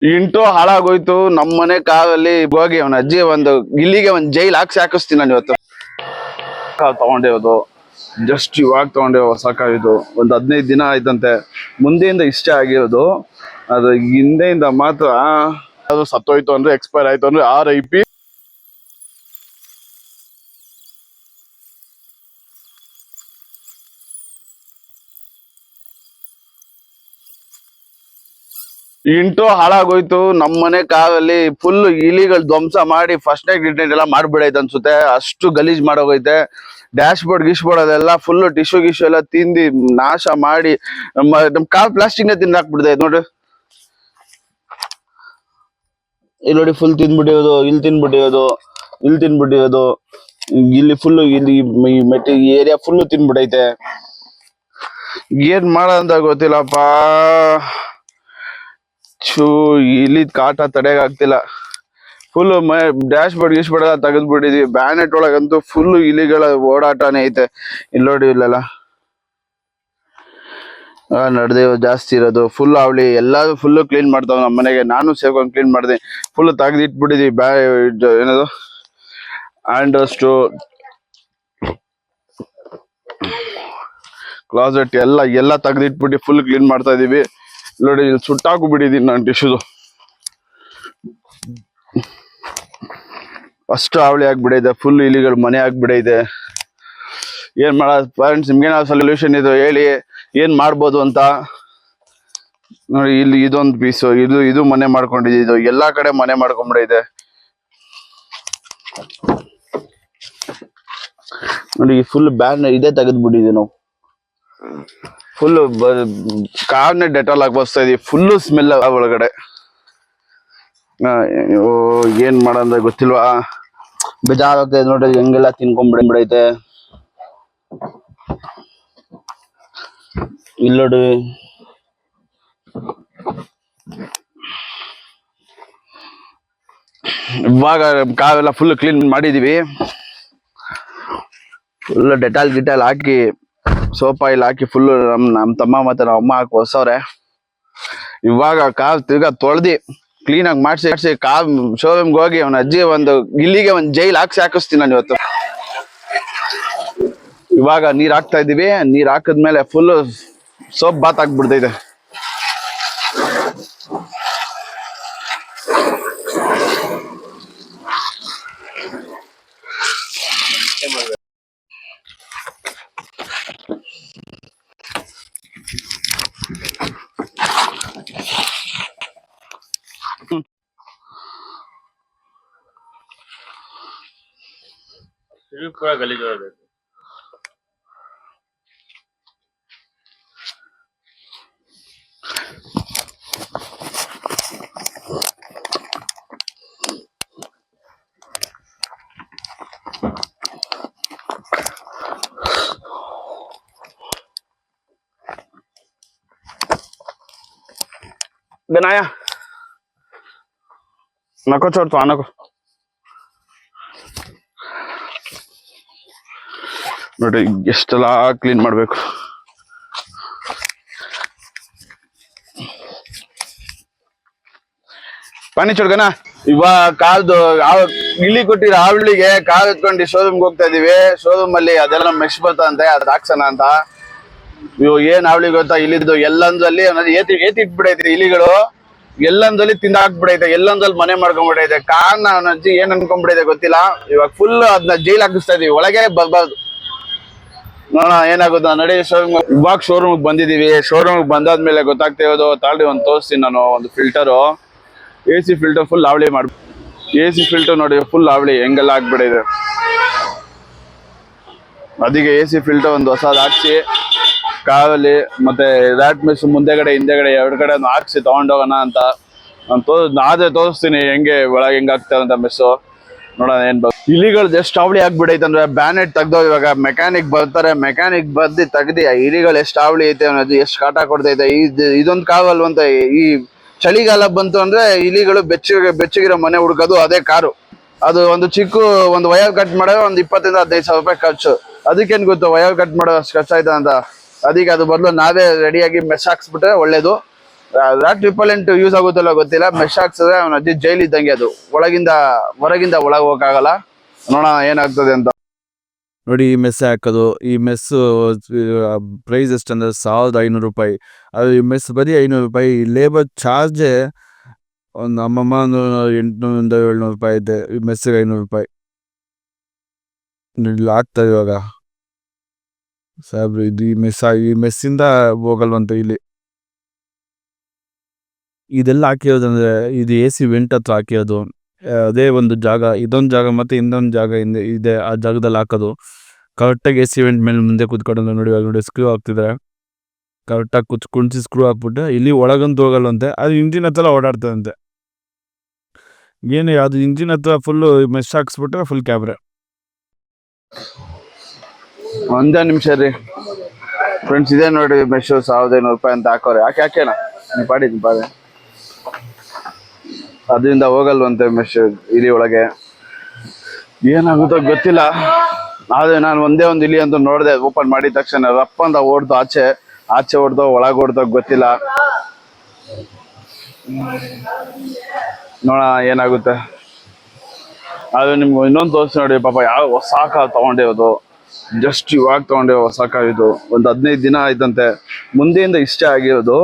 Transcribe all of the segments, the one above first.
Into ಹಾಳಾಗೋಯ್ತು. ನಮ್ಮನೆ ಕಾಲಲ್ಲಿ ಹೋಗಿ ಅವನ ಅಜ್ಜಿ ಒಂದು ಇಲ್ಲಿಗೆ ಒಂದ್ ಜೈಲ್ ಹಾಕಿಸ್ತೀನಿ ನಾನು ಇವತ್ತು. ತಗೊಂಡಿರೋದು ಜಸ್ಟ್ ಇವಾಗ ತಗೊಂಡಿರೋ ಹೊಸ ಕಾರ್ ಇದು. ಒಂದು 15 ದಿನ ಆಯ್ತಂತೆ. ಮುಂದೆಯಿಂದ ಇಷ್ಟ ಆಗಿರೋದು. ಅದು ಹಿಂದೆಯಿಂದ ಮಾತ್ರ ಅದು ಸತ್ತೋಯ್ತು ಅಂದ್ರೆ, ಎಕ್ಸ್ಪೈರ್ ಆಯ್ತು ಅಂದ್ರೆ RIP. ಇಂಟು ಹಾಳಾಗೋಯ್ತು. ನಮ್ಮನೆ ಕಾರಲ್ಲಿ ಫುಲ್ ಇಲಿಗಳು ಧ್ವಂಸ ಮಾಡಿ ಫಸ್ಟ್ ನೈಟ್ ಗಿಟ್ ಎಲ್ಲ ಮಾಡ್ಬಿಡೈತೆ ಅನ್ಸುತ್ತೆ. ಅಷ್ಟು ಗಲೀಜ್ ಮಾಡೋಗೈತೆ. ಡ್ಯಾಶ್ ಬೋರ್ಡ್ ಅದೆಲ್ಲ ಫುಲ್ ಟಿಶ್ಯೂ ಎಲ್ಲ ತಿಂದಿ ನಾಶ ಮಾಡಿ ನಮ್ ಕಾರ್ ಪ್ಲಾಸ್ಟಿಕ್ ನೇ ತಿಂದಾಕ್ಬಿಡ್ತೈತೆ ನೋಡ್ರಿ. ಇಲ್ಲಿ ನೋಡಿ, ಫುಲ್ ತಿಂದ್ಬಿಟ್ಟಿರೋದು, ಇಲ್ಲಿ ತಿನ್ಬಿಟ್ಟಿರೋದು, ಇಲ್ಲಿ ಫುಲ್ ಇಲ್ಲಿ ಏರಿಯಾ ಫುಲ್ ತಿನ್ಬಿಟ್ಟೈತೆ. ಏನ್ ಮಾಡೋದಂತ ಗೊತ್ತಿಲ್ಲಪ್ಪ. ಇಲ್ಲಿ ಕಾಟ ತಡೆಯಾಗ್ತಿಲ್ಲ. ಫುಲ್ ಡ್ಯಾಶ್ ಬೋರ್ಡ್ ಎಲ್ಲ ತೆಗೆದ್ಬಿಟ್ಟಿದೀವಿ. ಬ್ಯಾನೆಟ್ ಒಳಗಂತೂ ಫುಲ್ ಇಲಿಗಳ ಓಡಾಟನೇ ಐತೆ. ಇಲ್ಲಿ ನೋಡಿ, ಇಲ್ಲೆಲ್ಲ ನಡೆದೇ ಜಾಸ್ತಿ ಇರೋದು. ಫುಲ್ ಅವಳಿ ಎಲ್ಲಾರು ಫುಲ್ ಕ್ಲೀನ್ ಮಾಡ್ತಾವ ನಮ್ಮ ಮನೆಗೆ. ನಾನು ಸೇರ್ಕೊಂಡು ಕ್ಲೀನ್ ಮಾಡಿದೆ. ಫುಲ್ ತೆಗೆದಿಟ್ಬಿಟ್ಟಿದೀವಿ. ಏನದು ಆಂಡ್ರಸ್ಟು, ಕ್ಲಾಸೆಟ್ ಎಲ್ಲ ತೆಗೆದಿಟ್ಬಿಟ್ಟು ಫುಲ್ ಕ್ಲೀನ್ ಮಾಡ್ತಾ ಇದೀವಿ. ನೋಡಿ, ಇಲ್ಲಿ ಸುಟ್ಟಾಕು ಬಿಟ್ಟಿದೀನಿ ನಾನು ಟಿಶ್ಯೂದು. ಅಷ್ಟು ಅವಳಿ ಆಗ್ಬಿಡೈತೆ. ಫುಲ್ ಇಲಿಗಳು ಮನೆ ಆಗ್ಬಿಡೈತೆ. ಏನ್ ಮಾಡೋದು ಫ್ರೆಂಡ್ಸ್? ನಿಮ್ಗೇನಾದ್ರು ಸೊಲ್ಯೂಷನ್ ಇದು ಹೇಳಿ, ಏನ್ ಮಾಡ್ಬೋದು ಅಂತ. ನೋಡಿ, ಇಲ್ಲಿ ಇದೊಂದು ಪೀಸು, ಇದು ಮನೆ ಮಾಡ್ಕೊಂಡಿದ್ದೀವಿ. ಇದು ಎಲ್ಲಾ ಕಡೆ ಮನೆ ಮಾಡ್ಕೊಂಡ್ಬಿಡೈತೆ. ನೋಡಿ, ಫುಲ್ ಬ್ಯಾನ್ ಇದೇ ತೆಗೆದ್ಬಿಟ್ಟಿದೀವಿ ನಾವು. ಫುಲ್ ಕಾರ್ನೆ ಡೆಟಾಲ್ ಆಗಿ ಬರ್ಸ್ತಾ ಇದೀವಿ. ಫುಲ್ ಸ್ಮೆಲ್ ಒಳಗಡೆ. ಏನ್ ಮಾಡೋದಂದ್ರೆ ಗೊತ್ತಿಲ್ವಾ. ಬೇಜಾರಾಗ್ತದೆ ನೋಡ್ರಿ, ಹೆಂಗೆಲ್ಲ ತಿನ್ಕೊಂಡ್ಬಿಡೈತೆ. ಇಲ್ಲೋಡಿ, ಇವಾಗ ಕಾವೆಲ್ಲ ಫುಲ್ ಕ್ಲೀನ್ ಮಾಡಿದೀವಿ. ಫುಲ್ ಡೆಟಾಲ್ ಹಾಕಿ, ಸೋಪ್ ಆಯಿಲ್ ಹಾಕಿ ಫುಲ್ ನಮ್ ತಮ್ಮ ಮತ್ತೆ ನಮ್ಮ ಅಮ್ಮ ಹಾಕಿ ಹೊಸವ್ರೆ. ಇವಾಗ ಕಾರ್ ತಿರ್ಗಾ ತೊಳ್ದಿ ಕ್ಲೀನ್ ಆಗಿ ಮಾಡಿಸಿ ಕಾರ್ ಶೋರೂಮ್ಗೆ ಹೋಗಿ ಅವನ ಅಜ್ಜಿ ಒಂದು ಇಲ್ಲಿಗೆ ಒಂದ್ ಜೈಲ್ ಹಾಕಿಸ್ತೀನಿ ನಾನು ಇವತ್ತು. ಇವಾಗ ನೀರ್ ಹಾಕ್ತಾ ಇದೀವಿ. ನೀರ್ ಹಾಕಿದ್ಮೇಲೆ ಫುಲ್ ಸೋಪ್ ಬಾತ್ ಹಾಕ್ಬಿಡ್ತೈತೆ. पूरा गलीज हो गया। बनाया नको छोड़ तो आना को ನೋಡಿ ಎಷ್ಟೆಲ್ಲ ಕ್ಲೀನ್ ಮಾಡ್ಬೇಕು. ಪಾನಿ ಚುಡ್ಗನ. ಇವಾಗ ಕಾಲ್ದು ಇಲಿ ಕೊಟ್ಟಿರೋ ಆವಳಿಗೆ ಕಾಲ್ ಎತ್ಕೊಂಡು ಶೋರೂಮ್ಗೆ ಹೋಗ್ತಾ ಇದೀವಿ. ಶೋರೂಮ್ ಅಲ್ಲಿ ಅದೆಲ್ಲ ಮೆಶ್ ಬರ್ತಂತೆ, ಅದ್ ಹಾಕ್ಸೋಣ ಅಂತ. ಇವು ಏನ್ ಆವಳಿ ಗೊತ್ತಾ, ಇಲ್ಲಿದ್ದು ಎಲ್ಲಂದ್ರಲ್ಲಿ ಏತಿಟ್ಬಿಡೈತಿ ಇಲಿಗಳು. ಎಲ್ಲಂದ್ರಲ್ಲಿ ತಿಂದಾಕ್ಬಿಡೈತೆ, ಎಲ್ಲಂದ್ರಲ್ಲಿ ಮನೆ ಮಾಡ್ಕೊಂಡ್ಬಿಡೈತೆ. ಕಾರಣ ಅವನಜ್ಜಿ ಏನ್ ಅನ್ಕೊಂಡ್ಬಿಡೈತೆ ಗೊತ್ತಿಲ್ಲ. ಇವಾಗ ಫುಲ್ ಅದನ್ನ ಜೈಲ್ ಹಾಕಿಸ್ತಾ ಇದೀವಿ, ಒಳಗೆ ಬರ್ಬಾರ್ದು. ನೋಡೋಣ ಏನಾಗುತ್ತೆ. ನಡಿ ಶೋರೂಮ್. ಇವಾಗ ಶೋರೂಮ್ಗೆ ಬಂದಿದೀವಿ. ಶೋರೂಮ್ಗೆ ಬಂದಾದ್ಮೇಲೆ ಗೊತ್ತಾಗ್ತಾ ಇರೋದು, ತಾಳ್ರಿ ಒಂದು ತೋರಿಸ್ತೀನಿ ನಾನು. ಒಂದು ಫಿಲ್ಟರು, AC ಫಿಲ್ಟರ್ ಫುಲ್ ಆವಳಿ ಮಾಡಿ. AC ಫಿಲ್ಟರ್ ನೋಡಿ ಫುಲ್ ಆವಳಿ ಹೆಂಗೆಲ್ಲ ಆಗ್ಬಿಡಿದೆ. ಅದಕ್ಕೆ AC ಫಿಲ್ಟರ್ ಒಂದು ಹೊಸದು ಹಾಕ್ಸಿ ಕಾರಲ್ಲಿ ಮತ್ತೆ ರ್ಯಾಟ್ ಮೆಸ್ ಮುಂದೆಗಡೆ ಹಿಂದೆಗಡೆ ಎರಡು ಕಡೆ ಹಾಕ್ಸಿ ತಗೊಂಡೋಗೋಣ ಅಂತ ನಾನು ಅದೇ ತೋರಿಸ್ತೀನಿ ಹೆಂಗೆ ಒಳಗೆ ಹೆಂಗಾಗ್ತಾರೆ ಅಂತ ಮೆಸ್ಸು. ನೋಡೋಣ ಏನ್ ಇಲಿಗಳು ಎಷ್ಟು ಅವಳಿ ಆಗ್ಬಿಡೈತೆ ಅಂದ್ರೆ, ಬ್ಯಾನೆಟ್ ತೆಗ್ದೋ. ಇವಾಗ ಮೆಕ್ಯಾನಿಕ್ ಬರ್ತಾರೆ, ಮೆಕ್ಯಾನಿಕ್ ಬರ್ದಿ ತೆಗ್ದಿ ಇಲಿಗಳು ಎಷ್ಟು ಅವಳಿ ಐತೆ ಅನ್ನೋದು, ಎಷ್ಟು ಕಾಟ ಕೊಡ್ತೈತೆ. ಇದೊಂದು ಕಾವಲ್ವಂತ. ಈ ಚಳಿಗಾಲ ಬಂತು ಅಂದ್ರೆ ಇಲಿಗಳು ಬೆಚ್ಚಗಿರೋ ಮನೆ ಹುಡುಕೋದು ಅದೇ ಕಾರು. ಅದು ಒಂದು ವಯರ್ ಕಟ್ ಮಾಡೋದು ಒಂದು 20 ಇಂದ 15 ಸಾವಿರ ರೂಪಾಯಿ ಖರ್ಚು. ಅದಕ್ಕೇನ್ ಗೊತ್ತು ವಯರ್ ಕಟ್ ಮಾಡೋ ಅಷ್ಟು ಖರ್ಚಾಯ್ತ ಅಂತ. ಅದಕ್ಕೆ ಅದು ಬದಲು ನಾವೇ ರೆಡಿಯಾಗಿ ಮೆಸ್ ಹಾಕ್ಸ್ಬಿಟ್ರೆ ಒಳ್ಳೇದು. ರಾಟ್ ರಿಪಲೆಂಟ್ ಯೂಸ್ ಆಗುತ್ತಲ್ಲ ಗೊತ್ತಿಲ್ಲ. ಮೆಶ್ ಹಾಕ್ಸಿದ್ರೆ ಅವನ ಅಜ್ಜಿ ಜೈಲ್ ಇದ್ದಂಗೆ, ಅದು ಹೊರಗಿಂದ ಒಳಗೆ ಹೋಗಕ್ಕಾಗಲ್ಲ. ನೋಡೋಣ ಏನಾಗ್ತದೆ ಅಂತ. ನೋಡಿ ಈ ಮೆಸ್ ಹಾಕೋದು. ಈ ಮೆಸ್ ಪ್ರೈಸ್ ಎಷ್ಟಂದ್ರೆ 1500 ರೂಪಾಯಿ. ಅದು ಈ ಮೆಸ್ ಬರೀ 500 ರೂಪಾಯಿ. ಲೇಬರ್ ಚಾರ್ಜೇ ಒಂದು ಅಮ್ಮಮ್ಮ 800-700 ರೂಪಾಯಿ ಇದೆ. ಈ ಮೆಸ್ಸಿಗೆ 500 ರೂಪಾಯಿ ಇಲ್ಲಿ ಆಗ್ತದೆ ಇವಾಗ. ಸಾಬ್ರು ಇದು ಈ ಮೆಸ್ಸಿಂದ ಹೋಗಲ್ವಂತ ಇಲ್ಲಿ. ಇದೆಲ್ಲ ಹಾಕಿರೋದಂದ್ರೆ ಇದು AC ವೆಂಟ್ ಹತ್ರ ಹಾಕಿರೋದು. ಅದೇ ಒಂದು ಜಾಗ, ಇದೊಂದು ಜಾಗ ಮತ್ತೆ ಇನ್ನೊಂದು ಜಾಗ ಇದೆ. ಆ ಜಾಗದಲ್ಲಿ ಹಾಕೋದು ಕರೆಕ್ಟಾಗಿ AC ವೆಂಟ್ ಮೇಲೆ ಮುಂದೆ ಕೂತ್ಕೊಂಡು ನೋಡಿ ಸ್ಕ್ರೂ ಹಾಕ್ತಿದ್ದಾರೆ. ಕರೆಕ್ಟಾಗಿ ಕುಣಿಸಿ ಸ್ಕ್ರೂ ಹಾಕ್ಬಿಟ್ಟು ಇಲ್ಲಿ ಒಳಗಂತೂ ಹೋಗಲ್ವಂತೆ. ಅದು ಇಂಜಿನ್ ಹತ್ರ ಓಡಾಡ್ತದಂತೆ. ಏನು ಅದು ಇಂಜಿನ್ ಹತ್ರ ಫುಲ್ಲು ಮೆಶ್ ಹಾಕ್ಸ್ಬಿಟ್ರೆ ಫುಲ್ ಕ್ಯಾಬ್ರೆ. ಒಂದೇ ನಿಮಿಷ ರೀ ಫ್ರೆಂಡ್ಸ್, ಇದೇ ನೋಡಿ ಮೆಶ್ 1500 ರೂಪಾಯಿ ಅಂತ ಹಾಕೋರೆ. ಯಾಕೆನಾ ನೀವು ಪಾಡಿ ಅದರಿಂದ ಹೋಗಲ್ವಂತೆ ಮೆಶ್ ಇಲಿ ಒಳಗೆ. ಏನಾಗುತ್ತೋ ಗೊತ್ತಿಲ್ಲ. ಆದ್ರೆ ನಾನು ಒಂದೇ ಒಂದು ಇಲಿ ಅಂತ ನೋಡಿದೆ. ಓಪನ್ ಮಾಡಿದ ತಕ್ಷಣ ರಪ್ಪ ಅಂತ ಓಡ್ದು ಆಚೆ ಓಡ್ದೋ ಒಳಗೆ ಓಡ್ದೋ ಗೊತ್ತಿಲ್ಲ. ನೋಡೋಣ ಏನಾಗುತ್ತೆ. ಅದು ನಿಮ್ಗೆ ಇನ್ನೊಂದು ತೋರಿಸಿ ನೋಡಿ. ಪಾಪ ಯಾವ ಹೊಸ ಕಾರ್ ತಗೊಂಡಿರೋದು, ಜಸ್ಟ್ ಇವಾಗ ತಗೊಂಡಿರೋ ಹೊಸ ಕಾರ್. ಇದು ಒಂದು 15 ದಿನ ಆಯ್ತಂತೆ. ಮುಂದೆಯಿಂದ ಇಷ್ಟ ಆಗಿರೋದು,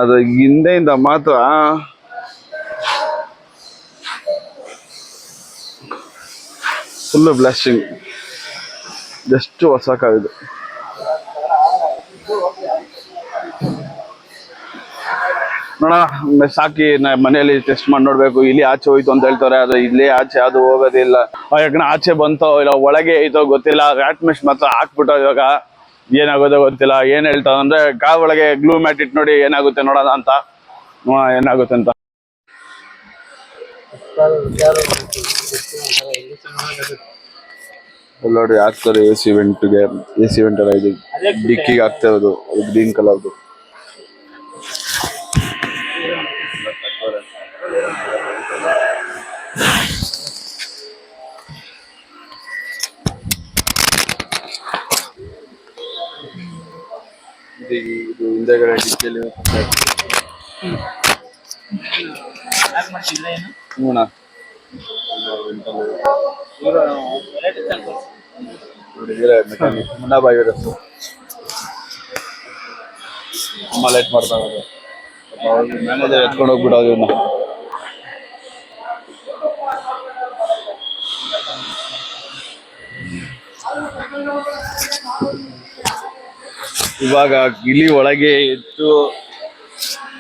ಅದು ಹಿಂದೆಯಿಂದ ಮಾತ್ರ ಫುಲ್ಲು ಬ್ಲಾಸ್ಟಿಂಗ್. ಜಸ್ಟ್ ಹೊಸ ಕಾರ್ ಇದು. ನೋಡೋಣ ಸಾಕಿ ಮನೆಯಲ್ಲಿ ಟೆಸ್ಟ್ ಮಾಡಿ ನೋಡ್ಬೇಕು. ಇಲ್ಲಿ ಆಚೆ ಹೋಯ್ತು ಅಂತ ಹೇಳ್ತಾರೆ. ಅದು ಇಲ್ಲಿ ಆಚೆ ಅದು ಹೋಗೋದಿಲ್ಲ. ಯಾಕಂದ್ರೆ ಆಚೆ ಬಂತೋ ಇಲ್ಲ ಒಳಗೆ ಐತೋ ಗೊತ್ತಿಲ್ಲ. ವ್ಯಾಟ್ ಮೆಶ್ ಮಾತ್ರ ಹಾಕ್ಬಿಟ್ಟೋ. ಇವಾಗ ಏನಾಗೋದೋ ಗೊತ್ತಿಲ್ಲ. ಏನ್ ಹೇಳ್ತಾವ ಅಂದ್ರೆ ಕಾರ್ ಒಳಗೆ ಗ್ಲೂ ಮ್ಯಾಟ್ ಇಟ್ಟು ನೋಡಿ ಏನಾಗುತ್ತೆ ನೋಡೋಣ ಅಂತ. ಏನಾಗುತ್ತೆ ಅಂತ ನೋಡಿ ಹಾಕ್ತಾರೆ. AC ವೆಂಟ್ಗೆ ಎಲ್ಲ ಇದು ಡಿಕ್ಕಿಗೆ ಹಾಕ್ತಾ ಇರೋದು ಗ್ರೀನ್ ಕಲರ್ದು. ಇದು ಹಿಂದೆಗಡೆ ಡಿಕ್ಕಿಯಲ್ಲಿ ಲೈಟ್ ಮಾಡ್ತಾ ಇರೋದು. ಮ್ಯಾನೇಜರ್ ಎತ್ಕೊಂಡು ಹೋಗ್ಬಿಡೋದು ಇವನ್ನ. ಇವಾಗ ಗಿಲಿ ಒಳಗೆ ಇಟ್ಟು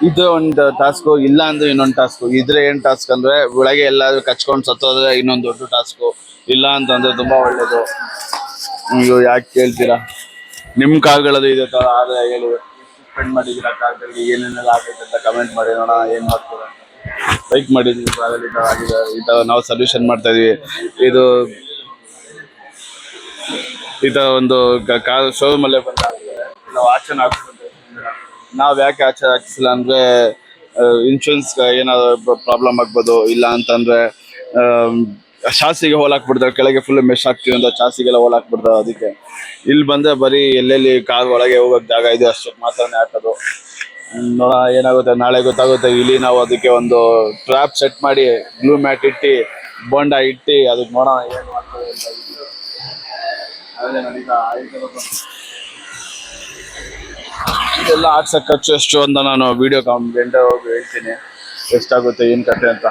ಇದು ಒಂದು ಟಾಸ್ಕು, ಇಲ್ಲ ಅಂದ್ರೆ ಇನ್ನೊಂದು ಟಾಸ್ಕು. ಇದ್ರೆ ಏನ್ ಟಾಸ್ಕ್ ಅಂದ್ರೆ ಒಳಗೆ ಎಲ್ಲಾದ್ರೂ ಕಚ್ಕೊಂಡು ಸತ್ತೋದ್ರೆ ಇನ್ನೊಂದು ದೊಡ್ಡ ಟಾಸ್ಕು. ಇಲ್ಲ ಅಂತಂದ್ರೆ ತುಂಬಾ ಒಳ್ಳೇದು. ನೀವು ಯಾಕೆ ಕೇಳ್ತೀರಾ? ನಿಮ್ ಕಾರ್ಗಳದು ಇದೆ ತರ ಆದ್ರೆ ಹೇಳಿ. ಸ್ಪೆಂಡ್ ಮಾಡಿದ್ದೀರಾ ಕಾರ್ಗಳಿಗೆ, ಏನೇನೆಲ್ಲ ಆಗೈತೆ ಅಂತ ಕಮೆಂಟ್ ಮಾಡಿ. ನೋಡೋಣ ಏನ್ ಮಾಡ್ತೀರಾ ಅಂತ. ಲೈಕ್ ಮಾಡಿದೀವಿ ಈ ತರ ನಾವು ಸೊಲ್ಯೂಷನ್ ಮಾಡ್ತಾ ಇದೀವಿ. ಇದು ಈ ತರ ಒಂದು ಕಾರ್ ಶೋರೂಮ್ ಅಲ್ಲೇ ಬಂದ ನಾವು ಆಚೆ ನಾವ್ ಯಾಕೆ ಆಚೆ ಹಾಕ್ಸಿಲ್ಲ ಅಂದ್ರೆ ಇನ್ಶೂರೆನ್ಸ್ ಏನಾದ್ರು ಪ್ರಾಬ್ಲಮ್ ಆಗ್ಬೋದು. ಇಲ್ಲ ಅಂತಂದ್ರೆ ಚಾಸಿಗೆ ಹೋಲ್ ಹಾಕ್ಬಿಡ್ತಾರೆ. ಕೆಳಗೆ ಫುಲ್ ಮೆಶ್ ಹಾಕ್ತಿವಿ ಅಂತ ಚಾಸಿಗೆಲ್ಲ ಹೋಲ್ ಹಾಕ್ಬಿಡ್ತಾರೆ. ಅದಕ್ಕೆ ಇಲ್ಲಿ ಬಂದ್ರೆ ಬರೀ ಎಲ್ಲೆಲ್ಲಿ ಕಾರ್ ಒಳಗೆ ಹೋಗೋಕ್ ಜಾಗ ಇದೆ ಅಷ್ಟು ಮಾತ್ರನೇ ಹಾಕೋದು. ನೋಡ ಏನಾಗುತ್ತೆ ನಾಳೆ ಗೊತ್ತಾಗುತ್ತೆ. ಇಲ್ಲಿ ನಾವು ಅದಕ್ಕೆ ಒಂದು ಟ್ರ್ಯಾಪ್ ಸೆಟ್ ಮಾಡಿ ಗ್ಲೂ ಮ್ಯಾಟ್ ಇಟ್ಟು ಬೋಂಡ ಇಟ್ಟು ಅದಕ್ಕೆ ನೋಡೋಣ ಏನ್ ಮಾಡ್ತಾರೆ. ಇದೆಲ್ಲ ಹಾಕ್ಸಕ್ ಖರ್ಚು ಎಷ್ಟು ಅಂತ ನಾನು ವಿಡಿಯೋ ಕಾಮೆಂಟ್ ಹೋಗಿ ಹೇಳ್ತೀನಿ ಎಷ್ಟಾಗುತ್ತೆ ಏನ್ ಕತೆ ಅಂತ.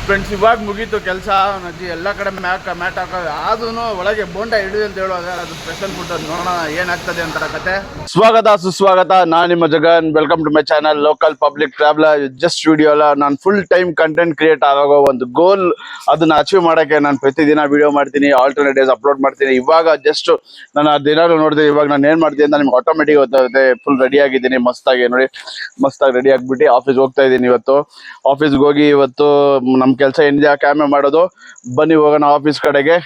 ಫ್ರೆಂಡ್ಸ್ ಇವಾಗ ಮುಗೀತು ಕೆಲಸ. ಅಜ್ಜಿ ಎಲ್ಲ ಕಡೆ ಮ್ಯಾಟ್ ಹಾಕೋದು. ಆದ್ರೂ ಒಳಗೆ ಬೋಂಡ ಹಿಡಿದು ಅಂತ ಹೇಳುವಾಗ ಅದು ಸ್ಪೆಷಲ್ ಫುಡ್. ಅದು ನೋಡೋಣ ಏನಾಗ್ತದೆ ಅಂತ ಕತೆ. ಸ್ವಾಗತ ಸುಸ್ವಾಗತ. ನಾನು ನಿಮ್ಮ Jagan. Welcome to my channel local public traveller. Just video ಅಲ್ಲ, ನಾನು ಫುಲ್ ಟೈಮ್ ಕಂಟೆಂಟ್ ಕ್ರಿಯೇಟ್ ಆಗೋ ಒಂದು ಗೋಲ್. ಅದನ್ನ ಅಚೀವ್ ಮಾಡಕ್ಕೆ ನಾನು ಪ್ರತಿದಿನ ವಿಡಿಯೋ ಮಾಡ್ತೀನಿ. ಆಲ್ಟರ್ನೇಟ್ ಡೇಸ್ ಅಪ್ಲೋಡ್ ಮಾಡ್ತೀನಿ. ಇವಾಗ ಜಸ್ಟ್ ನಾನು ಆ ದಿನಾಲು ನೋಡಿದೆ. ಇವಾಗ ನಾನು ಏನ್ ಮಾಡ್ತೀನಿ ಅಂತ ನಿಮ್ಗೆ ಆಟೋಮೆಟಿಕ್ ಗೊತ್ತಾಗುತ್ತೆ. ಫುಲ್ ರೆಡಿ ಆಗಿದ್ದೀನಿ ಮಸ್ತಾಗಿ. ನೋಡಿ ಮಸ್ತಾಗಿ ರೆಡಿ ಆಗ್ಬಿಟ್ಟು ಆಫೀಸ್ಗೆ ಹೋಗ್ತಾ ಇದ್ದೀನಿ. ಇವತ್ತು ಆಫೀಸ್ಗೆ ಹೋಗಿ ಇವತ್ತು ನಮ್ ಕೆಲಸ ಏನಿದೆ ಕ್ಯಾಮೆ ಮಾಡೋದು. ಬನ್ನಿ ಹೋಗೋಣ ಆಫೀಸ್ ಕಡೆಗೆ.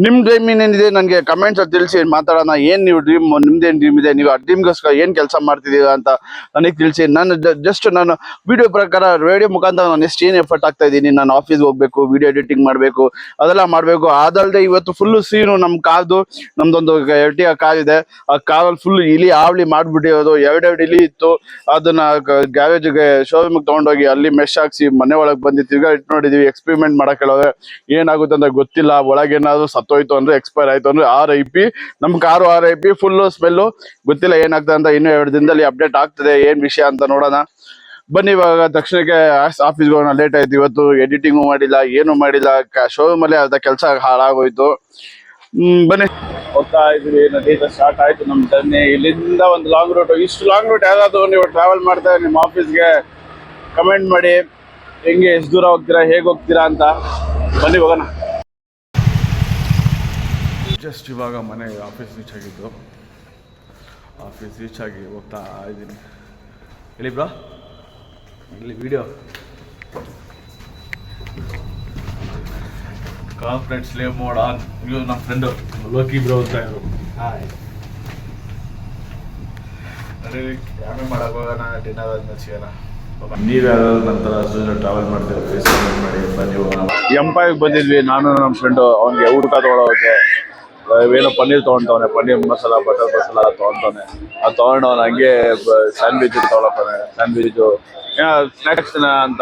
ನಿಮ್ ಡ್ರೀಮ್ ಏನೇನಿದೆ ನನಗೆ ಕಮೆಂಟ್ಸ್ ಅಲ್ಲಿ ತಿಳಿಸಿ, ಮಾತಾಡೋಣ. ಏನ್ ನೀವು ಡ್ರೀಮ್, ನಿಮ್ದೇನ್ ಡ್ರೀಮ್ ಇದೆ, ನೀವು ಆ ಡ್ರೀಮ್ಗೋಸ್ಕರ ಏನ್ ಕೆಲಸ ಮಾಡ್ತಿದ್ದೀರಾ ಅಂತ ನನಗೆ ತಿಳಿಸಿ. ನಾನು ಜಸ್ಟ್ ನಾನು ವಿಡಿಯೋ ಪ್ರಕಾರ ರೇಡಿಯೋ ಮುಖಾಂತರ ನಾನು ಎಷ್ಟು ಏನು ಎಫರ್ಟ್ ಆಗ್ತಾ ಇದ್ದೀನಿ. ನಾನು ಆಫೀಸ್ಗೆ ಹೋಗ್ಬೇಕು, ವಿಡಿಯೋ ಎಡಿಟಿಂಗ್ ಮಾಡಬೇಕು, ಅದೆಲ್ಲ ಮಾಡಬೇಕು. ಅದಲ್ಲದೆ ಇವತ್ತು ಫುಲ್ಲು ಸೀನು ನಮ್ಮ ಕಾದು, ನಮ್ದೊಂದು ಎರ್ಟಿಗ ಕಾರ್ ಇದೆ. ಆ ಕಾರಲ್ಲಿ ಫುಲ್ ಇಲಿ ಆವಳಿ ಮಾಡ್ಬಿಟ್ಟಿರೋದು. ಎರಡೆರಡು ಇಲಿ ಇತ್ತು. ಅದನ್ನ ಗ್ಯಾರೇಜ್ಗೆ ಶೋರೂಮ್ಗೆ ತಗೊಂಡೋಗಿ ಅಲ್ಲಿ ಮೆಶ್ ಹಾಕ್ಸಿ ಮನೆ ಒಳಗೆ ಬಂದು ತಿರ್ಗಾ ಇಟ್ಟು ನೋಡಿದೀವಿ. ಎಕ್ಸ್ಪೆರಿಮೆಂಟ್ ಮಾಡಕ್ಕೆ ಹೇಳೋರೆ, ಏನಾಗುತ್ತೆ ಅಂತ ಗೊತ್ತಿಲ್ಲ. ಒಳಗೇನಾದ್ರು ಸತ್ತೋಯ್ತು ಅಂದ್ರೆ, ಎಕ್ಸ್ಪೈರ್ ಆಯ್ತು ಅಂದ್ರೆ RIP. ನಮ್ ಕಾರು RIP, ಫುಲ್ಲು ಸ್ಮೆಲ್ಲು. ಗೊತ್ತಿಲ್ಲ ಏನಾಗ್ತದೆ ಅಂತ. ಇನ್ನೂ 2 ದಿನದಲ್ಲಿ ಅಪ್ಡೇಟ್ ಆಗ್ತದೆ ಏನ್ ವಿಷಯ ಅಂತ ನೋಡೋಣ. ಬನ್ನಿ ಇವಾಗ ತಕ್ಷಣಕ್ಕೆ ಆಫೀಸ್ಗೆ ಹೋಗೋಣ. ಲೇಟ್ ಆಯ್ತು ಇವತ್ತು. ಎಡಿಟಿಂಗು ಮಾಡಿಲ್ಲ, ಏನು ಮಾಡಿಲ್ಲ. ಶೋರೂಮ್ ಅಲ್ಲಿ ಅರ್ಧ ಕೆಲಸ ಹಾಳಾಗೋಯ್ತು. ಬನ್ನಿ ಹೋಗ್ತಾ ಇದ್ವಿ. ನದಿಯಿಂದ ಸ್ಟಾರ್ಟ್ ಆಯ್ತು ನಮ್ ಜರ್ನಿ. ಇಲ್ಲಿಂದ ಒಂದು ಲಾಂಗ್ ರೂಟ್. ಇಷ್ಟು ಲಾಂಗ್ ರೂಟ್ ಯಾರಾದ್ರೂ ನೀವು ಟ್ರಾವೆಲ್ ಮಾಡ್ತಾ ನಿಮ್ಮ ಆಫೀಸ್ಗೆ ಕಮೆಂಟ್ ಮಾಡಿ, ಹೆಂಗೆ, ಎಷ್ಟು ದೂರ ಹೋಗ್ತೀರಾ, ಹೇಗೆ ಹೋಗ್ತೀರಾ ಅಂತ. ಬನ್ನಿ ಹೋಗೋಣ. ಜಸ್ಟ್ ಇವಾಗ ಮನೆ ಆಫೀಸ್ ರೀಚ್ ಆಗಿದ್ದು. ಆಫೀಸ್ ರೀಚ್ ಆಗಿ ಹೋಗ್ತಾ ಇದ್ದೀನಿ. ಹೇಳಿ ಬ್ರಾ, ಇಲ್ಲಿ video confident slave mode on. ಇವ್ರು ನಮ್ಮ ಫ್ರೆಂಡು ಲೋಕಿ ಬ್ರೋ ಅಂತ ಇವರು. ಅದೇ ಆಮೇಲೆ ಮಾಡಕ್ಕೆ ಹೋಗೋಣ, ಡಿನ್ನರ್ ಆದ್ಮೇಲೆ ಸಿಗೋಣ. ನೀವ್ಯಾವ್ದಾದ್ರು ನಂತರ ಟ್ರಾವೆಲ್ ಮಾಡ್ತೀವಿ ಮಾಡಿ ಬನ್ನಿ ಹೋಗೋಣ. ಎಂಪಾಯಿಗೆ ಬಂದಿದ್ವಿ ನಾನು ನಮ್ಮ ಫ್ರೆಂಡು. ಅವ್ನಿಗೆ ಊಟ ತೊಗೊಳೋಕೆ ಏನೋ ಪನ್ನೀರ್ ತೊಗೊಂಡವನೆ, ಪನ್ನೀರ್ ಮಸಾಲ, ಬಟರ್ ಮಸಾಲ ತೊಗೊಂಡವನೆ. ಅದು ತೊಗೊಂಡವನ ಹಂಗೆ ಸ್ಯಾಂಡ್ವಿಚ್ ತೊಗೊಳಕೋನೆ. ಸ್ಯಾಂಡ್ವಿಚು ಸ್ನ್ಯಾಕ್ಸ್ ಅಂತ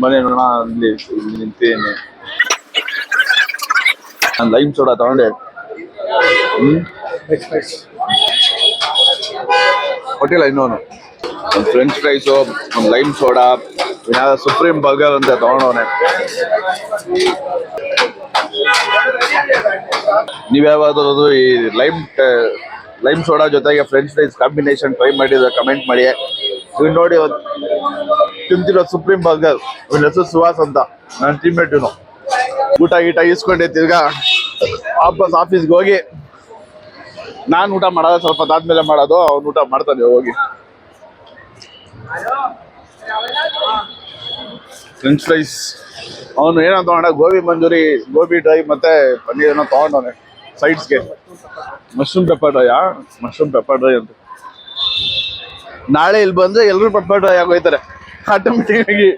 ಬನ್ನಿ ನೋಡೋಣ. ಅಲ್ಲಿ ನಿಂತೀನಿ. ನಾನು ಲೈಮ್ ಸೋಡಾ ತೊಗೊಂಡೆ. ಕೊಟ್ಟಿಲ್ಲ ಇನ್ನೋನು. ಒಂದು ಫ್ರೆಂಚ್ ಫ್ರೈಸು, ಒಂದು ಲೈಮ್ ಸೋಡಾ, ಸುಪ್ರೀಂ ಬರ್ಗರ್ ಅಂತ ತೊಗೊಂಡವನೆ. ನೀವ್ಯಾವಾದ್ರೂ ಈ ಲೈಮ್ ಸೋಡಾ ಜೊತೆಗೆ ಫ್ರೆಂಚ್ ಫ್ರೈಸ್ ಕಾಂಬಿನೇಷನ್ ಟ್ರೈ ಮಾಡಿದ್ರೆ ಕಮೆಂಟ್ ಮಾಡಿ. ಇವ್ ನೋಡಿ ತಿಂತಿರೋ ಸುಪ್ರೀಂ ಬರ್ಗರ್, ಇವನ ಹೆಸರು ಸುಹಾಸ್ ಅಂತ, ನನ್ನ ಟೀಮ್ಮೇಟ್. ಇವನು ಊಟ ಗೀಟ ಇಸ್ಕೊಂಡೆ ತಿರ್ಗಾ ವಾಪಸ್ ಆಫೀಸ್ಗೆ ಹೋಗಿ. ನಾನು ಊಟ ಮಾಡೋದು ಸ್ವಲ್ಪ ಆದ್ಮೇಲೆ ಮಾಡೋದು, ಅವ್ನು ಊಟ ಮಾಡ್ತಾನೆ ಹೋಗಿ. ಫ್ರೆಂಚ್ ಫ್ರೈಸ್ ಅವನು ಏನೋ ತಗೊಂಡ, ಗೋಬಿ ಮಂಚೂರಿ, ಗೋಬಿ ಡ್ರೈ ಮತ್ತೆ ಪನ್ನೀರ್ ಏನೋ ತಗೊಂಡವನೆ ಸೈಡ್ಸ್ಗೆ. ಮಶ್ರೂಮ್ ಪೆಪ್ಪರ್ ಡ್ರೈ ಅಂತ. ನಾಳೆ ಇಲ್ಲಿ ಬಂದ್ರೆ ಎಲ್ಲರೂ ಪೆಪ್ಪರ್ ಡ್ರೈ ಆಗೋಯ್ತಾರೆ ಆಟೋಮೆಟಿಕ್ ಆಗಿ.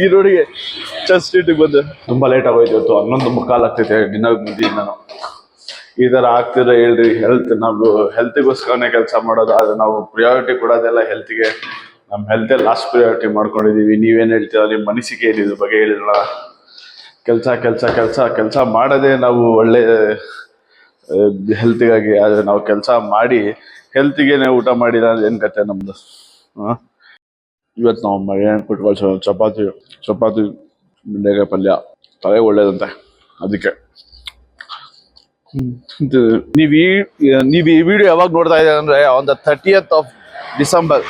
ಈ ರೋಡಿಗೆ ಚರ್ಚ್ ಸ್ಟ್ರೀಟಿಗೆ ಬಂದು ತುಂಬಾ ಲೇಟ್ ಆಗೋಯ್ತು ಇವತ್ತು. 11:45 ಆಗ್ತೈತೆ ಡಿನ್ನರ್ ಮುಗಿದು. ನಾನು ಈ ಥರ ಆಗ್ತಿದ್ರೆ ಹೇಳ್ರಿ. ನಾವು ಹೆಲ್ತಿಗೋಸ್ಕರನೇ ಕೆಲಸ ಮಾಡೋದು, ಆದರೆ ನಾವು ಪ್ರಿಯಾರಿಟಿ ಕೊಡೋದೆಲ್ಲ ಹೆಲ್ತ್ಗೆ. ನಮ್ಮ ಹೆಲ್ತೇ ಲಾಸ್ಟ್ ಪ್ರಿಯಾರಿಟಿ ಮಾಡ್ಕೊಂಡಿದ್ದೀವಿ. ನೀವೇನು ಹೇಳ್ತೀರಾ, ನಿಮ್ಮ ಮನಸ್ಸಿಗೆ ಹೇಳಿ, ಇದ್ರ ಬಗ್ಗೆ ಹೇಳಿದ್ರಲ್ಲ. ಕೆಲಸ ಮಾಡೋದೇ ನಾವು ಒಳ್ಳೆ ಹೆಲ್ತಿಗಾಗಿ. ಆದರೆ ನಾವು ಕೆಲಸ ಮಾಡಿ ಹೆಲ್ತಿಗೇನೆ ಊಟ ಮಾಡಿಲ್ಲ ಅಂದ್ರೆ ಏನು ಕತೆ ನಮ್ಮದು. ಇವತ್ತು ನಾವು ಮಧ್ಯಾಹ್ನ ಕೊಟ್ಕೊಳ್ಸೋ ಚಪಾತಿ ಬೆಂಡೆಕಾಯಿ ಪಲ್ಯ, ತಲೆ ಒಳ್ಳೇದಂತೆ, ಅದಕ್ಕೆ. ನೀವು ಈ ವಿಡಿಯೋ ಯಾವಾಗ ನೋಡ್ತಾ ಇದ್ದೀರಾ ಅಂದ್ರೆ on the 30th of December.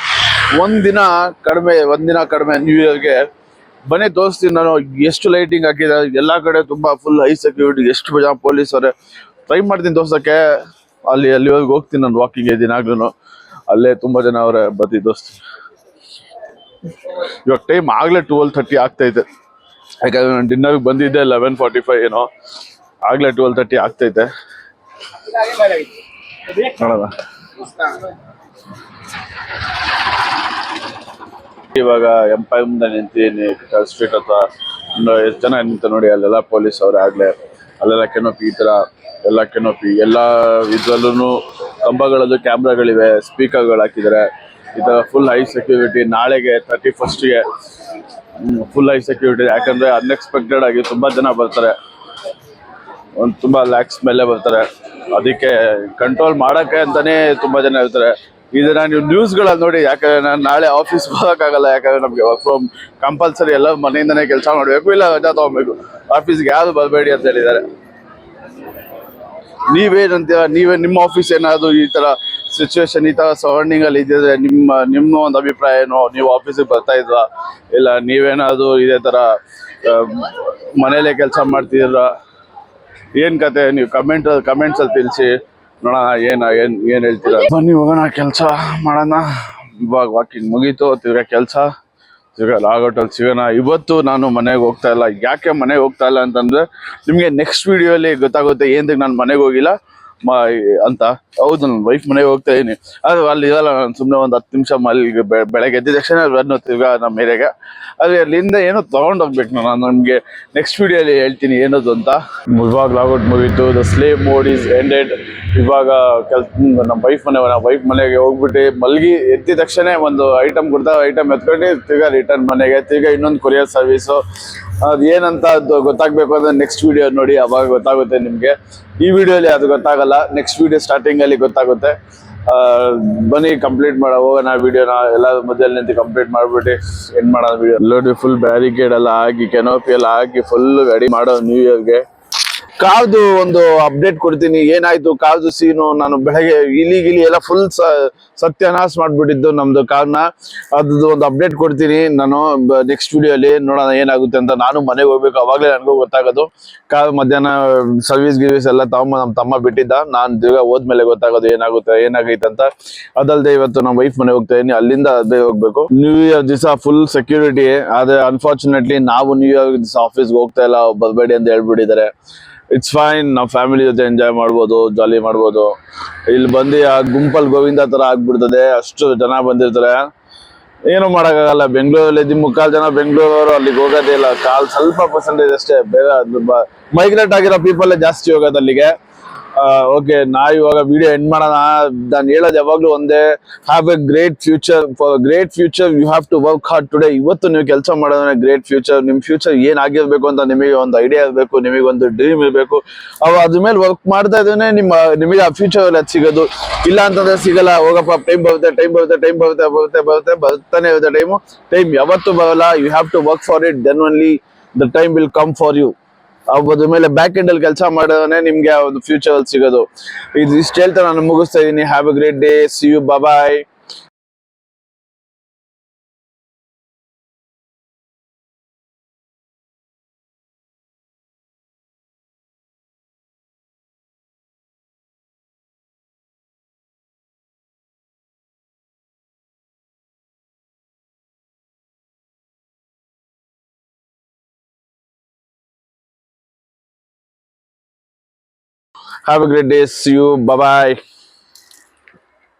ಒಂದಿನ ಕಡಿಮೆ ನ್ಯೂ ಇಯರ್ಗೆ. ಬನ್ನಿ ತೋರಿಸ್ತೀನಿ ನಾನು ಎಷ್ಟು ಲೈಟಿಂಗ್ ಹಾಕಿದ್ದಾರೆ. ಎಲ್ಲ ಕಡೆ ತುಂಬಾ ಫುಲ್ ಹೈ ಸೆಕ್ಯೂರಿಟಿ, ಎಷ್ಟು ಜನ ಪೊಲೀಸರೇ. ಟ್ರೈ ಮಾಡ್ತೀನಿ ತೋರ್ಸಕ್ಕೆ. ಅಲ್ಲಿವರೆಗೆ ಹೋಗ್ತೀನಿ ನಾನು ವಾಕಿಂಗ್ ದಿನಾಗ್ಲೂ. ಅಲ್ಲೇ ತುಂಬಾ ಜನ ಅವರೇ. ಬತ್ತಿ ತೋರಿಸ್ತೀನಿ. ಇವಾಗ ಟೈಮ್ ಆಗ್ಲೇ 12:30 ಆಗ್ತೈತೆ. ಯಾಕಂದ್ರೆ ನಾನು ಡಿನ್ನರ್ಗೆ ಬಂದಿದ್ದೆ 11:45 ಏನೋ. ಆಗ್ಲೇ 12:30 ಆಗ್ತೈತೆ. ನೋಡೋಣ. ಇವಾಗ ಎಂಪೈರ್ ಮುಂದೆ ನಿಂತೀನಿ ಸ್ಟ್ರೀಟ್ ಹತ್ರ. ಎಷ್ಟು ಜನ ನಿಂತ ನೋಡಿ. ಅಲ್ಲೆಲ್ಲ ಪೊಲೀಸ್ ಅವ್ರೆ. ಆಗ್ಲೇ ಅಲ್ಲೆಲ್ಲ ಕೆನೋಪಿ, ಈ ತರ ಎಲ್ಲ ಕೆನೋಪಿ, ಎಲ್ಲ ಇದ್ರಲ್ಲೂ ಕಂಬಗಳಲ್ಲೂ ಕ್ಯಾಮ್ರಾಗಳಿವೆ, ಸ್ಪೀಕರ್ಗಳು ಹಾಕಿದ್ದಾರೆ. ಈ ತರ ಫುಲ್ ಹೈ ಸೆಕ್ಯೂರಿಟಿ. ನಾಳೆಗೆ 31st ಫುಲ್ ಹೈ ಸೆಕ್ಯೂರಿಟಿ. ಯಾಕಂದ್ರೆ ಅನ್ಎಕ್ಸ್ಪೆಕ್ಟೆಡ್ ಆಗಿ ತುಂಬಾ ಜನ ಬರ್ತಾರೆ. ತುಂಬಾ ಲ್ಯಾಕ್ಸ್ ಮೇಲೆ ಬರ್ತಾರೆ. ಅದಕ್ಕೆ ಕಂಟ್ರೋಲ್ ಮಾಡಕ್ಕೆ ಅಂತಾನೆ ತುಂಬಾ ಜನ ಇರ್ತಾರೆ. ಇದನ್ನ ನೀವು ನ್ಯೂಸ್ಗಳಲ್ಲಿ ನೋಡಿ. ಯಾಕಂದ್ರೆ ನಾನು ನಾಳೆ ಆಫೀಸ್ಗೆ ಹೋಗೋಕ್ಕಾಗಲ್ಲ. ಯಾಕಂದ್ರೆ ನಮ್ಗೆ ವರ್ಕ್ ಫ್ರಮ್ ಕಂಪಲ್ಸರಿ. ಎಲ್ಲ ಮನೆಯಿಂದನೇ ಕೆಲಸ ಮಾಡಬೇಕು, ಇಲ್ಲ ರಜಾ ತಗೋಬೇಕು. ಆಫೀಸ್ಗೆ ಯಾರು ಬರಬೇಡಿ ಅಂತ ಹೇಳಿದ್ದಾರೆ. ನೀವೇನಂತೀರ? ನಿಮ್ಮ ಆಫೀಸ್ ಏನಾದ್ರು ಈ ತರ ಸಿಚುವೇಶನ್, ಈ ತರ ಸರೌಂಡಿಂಗ್ ಅಲ್ಲಿ ಇದ್ದಿದ್ರೆ ನಿಮ್ಮ ಒಂದು ಅಭಿಪ್ರಾಯ ಏನು? ನೀವು ಆಫೀಸಿಗೆ ಬರ್ತಾ ಇದ್ರಾ, ಇಲ್ಲ ನೀವೇನಾದ್ರು ಇದೇ ತರ ಮನೇಲೆ ಕೆಲಸ ಮಾಡ್ತಿದ್ರ? ಏನ್ ಕತೆ? ನೀವು ಕಮೆಂಟ್ಸ್ ಅಲ್ಲಿ ತಿಳಿಸಿ ನೋಡೋಣ. ಏನ್ ಹೇಳ್ತೀರಾ? ಬನ್ನಿ ಹೋಗೋಣ, ಕೆಲಸ ಮಾಡೋಣ. ಇವಾಗ ವಾಕಿಂಗ್ ಮುಗೀತು. ತಿರ್ಗಾ ಕೆಲಸ ಸಿಗಲ್ಲ ಆಗೋಟಲ್ಲಿ ಸಿಗೋಣ. ಇವತ್ತು ನಾನು ಮನೆಗೆ ಹೋಗ್ತಾ ಇಲ್ಲ. ಯಾಕೆ ಮನೆಗೆ ಹೋಗ್ತಾ ಇಲ್ಲ ಅಂತಂದ್ರೆ ನಿಮಗೆ ನೆಕ್ಸ್ಟ್ ವಿಡಿಯೋಲಿ ಗೊತ್ತಾಗುತ್ತೆ ಏನಕ್ಕೆ ನಾನು ಮನೆಗೆ ಹೋಗಿಲ್ಲ ಅಂತ. ಹೌದು, ನನ್ನ ವೈಫ್ ಮನೆಗೆ ಹೋಗ್ತಾ ಇದೀನಿ. ಅದು ಅಲ್ಲಿ ಇರಲ್ಲ, ನಾನು ಸುಮ್ಮನೆ ಒಂದು 10 ನಿಮಿಷ ಮಲ್ಲಿಗೆ ಬೆಳಗ್ಗೆ ಎದ್ದ ತಕ್ಷಣ ಬಂದು ತಿರ್ಗಾ ನಮ್ಮ ಏರಿಯಾಗೆ. ಅದೇ ಅಲ್ಲಿಂದ ಏನೋ ತೊಗೊಂಡೋಗ್ಬೇಕು. ನಾನು ನಿಮಗೆ ನೆಕ್ಸ್ಟ್ ವಿಡಿಯೋಲಿ ಹೇಳ್ತೀನಿ ಏನದು ಅಂತ. ಇವಾಗ ಲಾಗೌಟ್ ಮುಗೀತು. The slave mode is ended. ಇವಾಗ ನಮ್ಮ ವೈಫ್ ಮನೆಗೆ ಹೋಗ್ಬಿಟ್ಟು ಮಲ್ಗಿ ಎದ್ದ ತಕ್ಷಣ ಒಂದು ಐಟಮ್ ಕೊಡ್ತಾರೆ, ಐಟಮ್ ಎತ್ಕೊಂಡು ತಿರ್ಗಾ ರಿಟರ್ನ್ ಮನೆಗೆ, ತಿರ್ಗಾ ಇನ್ನೊಂದು ಕೊರಿಯರ್ ಸರ್ವಿಸು. ಅದು ಏನಂತ ಅದು ಗೊತ್ತಾಗಬೇಕು ಅಂದ್ರೆ ನೆಕ್ಸ್ಟ್ ವಿಡಿಯೋ ನೋಡಿ, ಅವಾಗ ಗೊತ್ತಾಗುತ್ತೆ ನಿಮಗೆ. ಈ ವಿಡಿಯೋಲಿ ಅದು ಗೊತ್ತಾಗಲ್ಲ, ನೆಕ್ಸ್ಟ್ ವಿಡಿಯೋ ಸ್ಟಾರ್ಟಿಂಗಲ್ಲಿ ಗೊತ್ತಾಗುತ್ತೆ. ಬನ್ನಿ ಕಂಪ್ಲೀಟ್ ಹೋಗೋಣ ವಿಡಿಯೋನ. ಎಲ್ಲ ಮೊದಲು ನಿಂತು ಕಂಪ್ಲೀಟ್ ಮಾಡ್ಬಿಟ್ಟು ಎಂಡ್ ಮಾಡೋಣ ವಿಡಿಯೋ. ನೋಡಿ ಫುಲ್ ಬ್ಯಾರಿಕೇಡ್ ಎಲ್ಲ ಹಾಕಿ, ಕೆನೋಪಿ ಎಲ್ಲ ಹಾಕಿ ಫುಲ್ ರೆಡಿ ಮಾಡೋ ನ್ಯೂ ಇಯರ್ಗೆ. ಕಾರ್ದು ಒಂದು ಅಪ್ಡೇಟ್ ಕೊಡ್ತೀನಿ. ಏನಾಯ್ತು ಕಾರ್ದು ಸೀನು, ನಾನು ಬೆಳಗ್ಗೆ ಗಿಲಿ ಎಲ್ಲ ಫುಲ್ ಸತ್ಯನಾಶ ಮಾಡ್ಬಿಟ್ಟಿದ್ದು ನಮ್ದು ಕಾರ್ನ. ಅದ್ರದ್ದು ಒಂದು ಅಪ್ಡೇಟ್ ಕೊಡ್ತೀನಿ ನಾನು ನೆಕ್ಸ್ಟ್ ವಿಡಿಯೋಲಿ. ನೋಡೋಣ ಏನಾಗುತ್ತೆ ಅಂತ. ನಾನು ಮನೆಗೆ ಹೋಗ್ಬೇಕು, ಅವಾಗಲೇ ನನಗೂ ಗೊತ್ತಾಗೋದು. ಕಾರ್ ಮಧ್ಯಾಹ್ನ ಸರ್ವಿಸ್ ಗಿರ್ವಿಸ್ ಎಲ್ಲ ನಮ್ಮ ತಮ್ಮ ಬಿಟ್ಟಿದ್ದ. ನಾನು ತಿರ್ಗಾ ಹೋದ್ಮೇಲೆ ಗೊತ್ತಾಗೋದು ಏನಾಗೈತೆ ಅಂತ. ಅದಲ್ಲದೆ ಇವತ್ತು ನಮ್ಮ ವೈಫ್ ಮನೆಗೆ ಹೋಗ್ತಾ ಇದೀನಿ, ಅಲ್ಲಿಂದ ಅದೇ ಹೋಗ್ಬೇಕು. ನ್ಯೂ ಇಯರ್ ದಿವಸ ಫುಲ್ ಸೆಕ್ಯೂರಿಟಿ. ಆದ್ರೆ ಅನ್ಫಾರ್ಚುನೇಟ್ಲಿ ನಾವು ನ್ಯೂ ಇಯರ್ ದಿವಸ ಆಫೀಸ್ಗೆ ಹೋಗ್ತಾ ಇಲ್ಲ, ಬರಬೇಡಿ ಅಂತ ಹೇಳ್ಬಿಟ್ಟಿದ್ದಾರೆ. ಇಟ್ಸ್ ಫೈನ್, ನಾವು ಫ್ಯಾಮಿಲಿ ಜೊತೆ ಎಂಜಾಯ್ ಮಾಡ್ಬೋದು, ಜಾಲಿ ಮಾಡ್ಬೋದು. ಇಲ್ಲಿ ಬಂದು ಆ ಗುಂಪಲ್ಲಿ ಗೋವಿಂದ ತರ ಆಗ್ಬಿಡ್ತದೆ, ಅಷ್ಟು ಜನ ಬಂದಿರ್ತಾರೆ. ಏನು ಮಾಡೋಕ್ಕಾಗಲ್ಲ. ಬೆಂಗಳೂರಲ್ಲಿ ಮುಕ್ಕಾಲು ಜನ ಬೆಂಗಳೂರವರು ಅಲ್ಲಿಗೆ ಹೋಗೋದೇ ಇಲ್ಲ. ಸ್ವಲ್ಪ ಪರ್ಸೆಂಟೇಜ್ ಅಷ್ಟೇ ಬೇಗ ಮೈಗ್ರೇಟ್ ಆಗಿರೋ ಪೀಪಲ್ ಜಾಸ್ತಿ ಹೋಗೋದು ಅಲ್ಲಿಗೆ. ಓಕೆ, ನಾ ಇವಾಗ ವಿಡಿಯೋ ಎಂಡ್ ಮಾಡೋಣ. ನಾನು ಹೇಳೋದು ಯಾವಾಗ್ಲೂ ಒಂದೇ, have a great future. For great future you have to work hard today. ಇವತ್ತು ನೀವು ಕೆಲಸ ಮಾಡೋದ್ರೆ ಗ್ರೇಟ್ ಫ್ಯೂಚರ್. ನಿಮ್ಮ ಫ್ಯೂಚರ್ ಏನಾಗಿರ್ಬೇಕು ಅಂತ ನಿಮಗೆ ಒಂದು ಐಡಿಯಾ ಇರಬೇಕು, ನಿಮಗೆ ಒಂದು ಡ್ರೀಮ್ ಇರಬೇಕು. ಅದ್ರ ಮೇಲೆ ವರ್ಕ್ ಮಾಡ್ತಾ ಇದ್ದೇನೆ ನಿಮಗೆ ಆ ಫ್ಯೂಚರ್ ಅಲ್ಲಿ ಅದು ಸಿಗೋದು. ಇಲ್ಲ ಅಂತಂದ್ರೆ ಸಿಗಲ್ಲ. ಹೋಗಪ್ಪ, ಟೈಮ್ ಬರ್ತಾನೆ ಇರುತ್ತೆ ಟೈಮ್ ಯಾವತ್ತೂ ಬರಲ್ಲ. You have to work for it, then only the time will come for you. ಅದ್ರ ಮೇಲೆ ಬ್ಯಾಕ್ ಎಂಡ್ ಅಲ್ಲಿ ಕೆಲಸ ಮಾಡೋದೇ ನಿಮ್ಗೆ ಒಂದು ಫ್ಯೂಚರ್ ಅಲ್ಲಿ ಸಿಗೋದು. ಇಷ್ಟು ಹೇಳ್ತಾ ನಾನು ಮುಗಿಸ್ತಾ ಇದೀನಿ. Have a great day. See you, bye. Have a great day. See you. Bye bye.